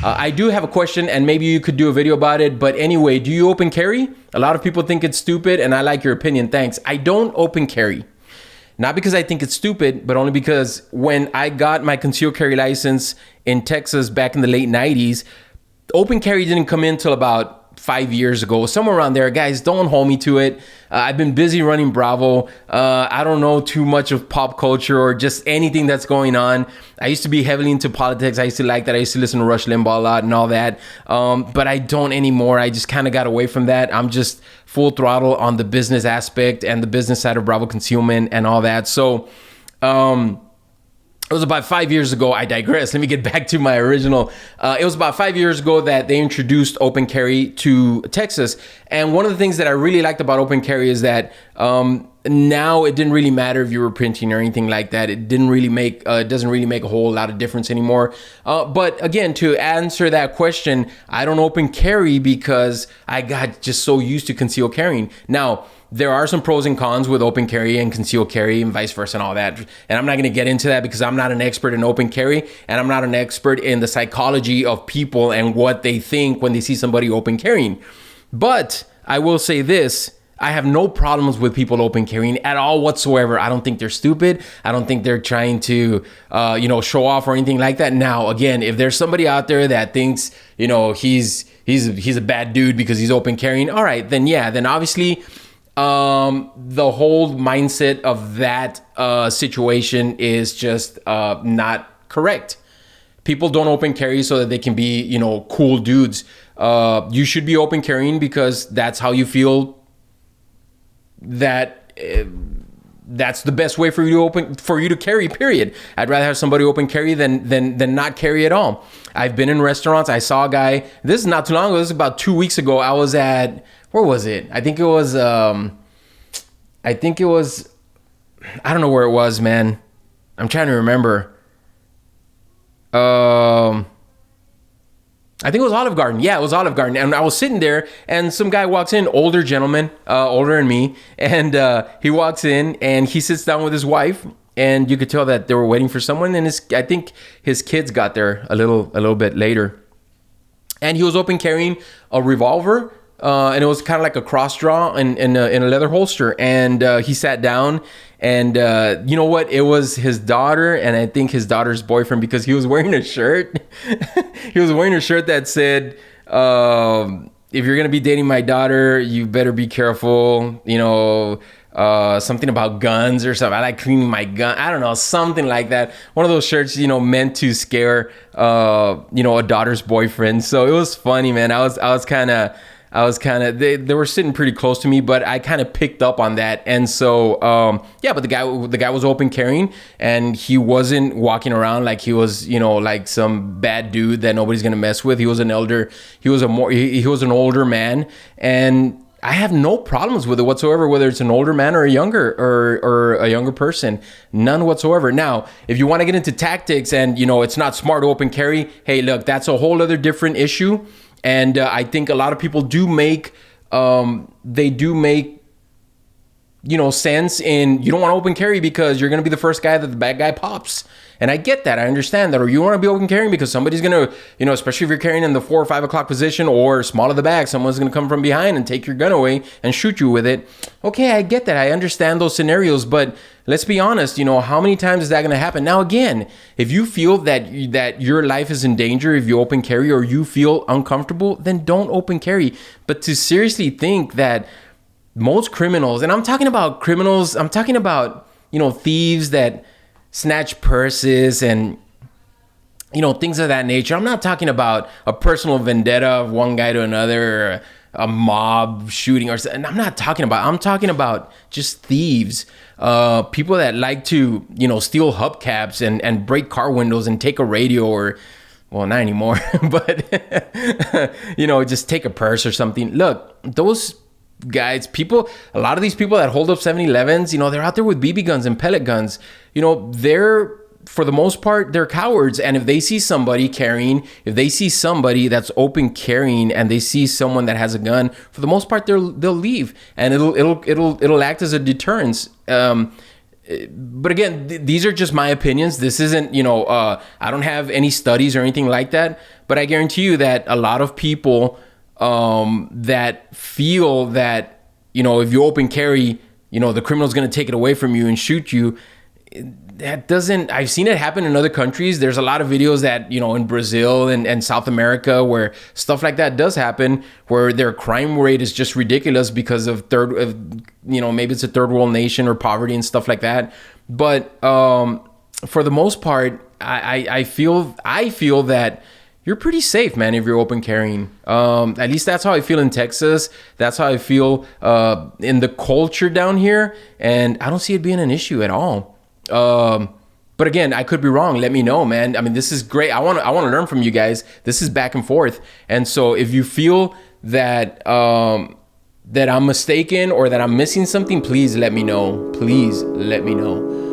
I do have a question, and maybe you could do a video about it. But anyway, do you open carry? A lot of people think it's stupid, and I like your opinion. Thanks. I don't open carry. Not because I think it's stupid, but only because when I got my concealed carry license in Texas back in the late 90s, open carry didn't come in till about 5 years ago, somewhere around there. Guys, don't hold me to it. I've been busy running Bravo. I don't know too much of pop culture or just anything that's going on. I used to be heavily into politics. I used to like that. I used to listen to Rush Limbaugh a lot and all that. But I don't anymore. I just kind of got away from that. I'm just full throttle on the business aspect and the business side of Bravo Concealment and all that. So, it was about 5 years ago. I digress. Let me get back to my original. It was about 5 years ago that they introduced open carry to Texas. And one of the things that I really liked about open carry is that now it didn't really matter if you were printing or anything like that. It doesn't really make a whole lot of difference anymore. But again, to answer that question, I don't open carry because I got just so used to concealed carrying. Now, there are some pros and cons with open carry and concealed carry and vice versa and all that. And I'm not going to get into that because I'm not an expert in open carry and I'm not an expert in the psychology of people and what they think when they see somebody open carrying. But I will say this. I have no problems with people open carrying at all whatsoever. I don't think they're stupid. I don't think they're trying to, show off or anything like that. Now, again, if there's somebody out there that thinks, he's a bad dude because he's open carrying, all right, then yeah, then obviously the whole mindset of that situation is just not correct. People don't open carry so that they can be, cool dudes. You should be open carrying because that's how you feel that that's the best way for you to carry, period. I'd rather have somebody open carry than not carry at all. I've been in restaurants. I saw a guy, this is not too long ago, this is about 2 weeks ago. I was at, where was it? I think it was, I don't know where it was, man. I'm trying to remember. I think it was Olive Garden. Yeah, it was Olive Garden. And I was sitting there and some guy walks in, older gentleman, older than me. And he walks in and he sits down with his wife. And you could tell that they were waiting for someone. And I think his kids got there a little bit later. And he was open carrying a revolver. And it was kind of like a cross draw in a leather holster. And he sat down and you know what? It was his daughter and I think his daughter's boyfriend because he was wearing a shirt. He was wearing a shirt that said, if you're going to be dating my daughter, you better be careful, something about guns or something. I like cleaning my gun. I don't know, something like that. One of those shirts, meant to scare, a daughter's boyfriend. So it was funny, man. I was kind of, they were sitting pretty close to me, but I kind of picked up on that. And so, but the guy was open carrying and he wasn't walking around like he was, like some bad dude that nobody's going to mess with. He was an older man, and I have no problems with it whatsoever, whether it's an older man or a younger person, none whatsoever. Now, if you want to get into tactics and, it's not smart to open carry, hey, look, that's a whole other different issue. And I think a lot of people do make sense in, you don't want to open carry because you're going to be the first guy that the bad guy pops. And I get that. I understand that. Or you want to be open carrying because somebody's going to, especially if you're carrying in the 4 or 5 o'clock position or small of the bag, someone's going to come from behind and take your gun away and shoot you with it. Okay, I get that. I understand those scenarios. But let's be honest, how many times is that going to happen? Now, again, if you feel that your life is in danger, if you open carry or you feel uncomfortable, then don't open carry. But to seriously think that most criminals, and I'm talking about criminals, I'm talking about, thieves that snatch purses and, things of that nature. I'm not talking about a personal vendetta of one guy to another, or a mob shooting or something. I'm talking about just thieves, people that like to, steal hubcaps and break car windows and take a radio or, well, not anymore, but, just take a purse or something. Look, those guys, a lot of these people that hold up 7-Elevens, they're out there with BB guns and pellet guns. They're, for the most part, they're cowards. And if they see somebody that's open carrying and they see someone that has a gun, for the most part, they'll leave, and it'll act as a deterrence. but again, these are just my opinions. This isn't, I don't have any studies or anything like that, but I guarantee you that a lot of people that feel that, if you open carry, the criminal's going to take it away from you and shoot you. That doesn't, I've seen it happen in other countries. There's a lot of videos that, in Brazil and South America where stuff like that does happen, where their crime rate is just ridiculous because of maybe it's a third world nation or poverty and stuff like that. But for the most part, I feel that you're pretty safe, man, if you're open carrying. At least that's how I feel in Texas. That's how I feel in the culture down here. And I don't see it being an issue at all. But again, I could be wrong. Let me know, man. I mean, this is great. I want to learn from you guys. This is back and forth. And so if you feel that that I'm mistaken or that I'm missing something, please let me know. Please let me know.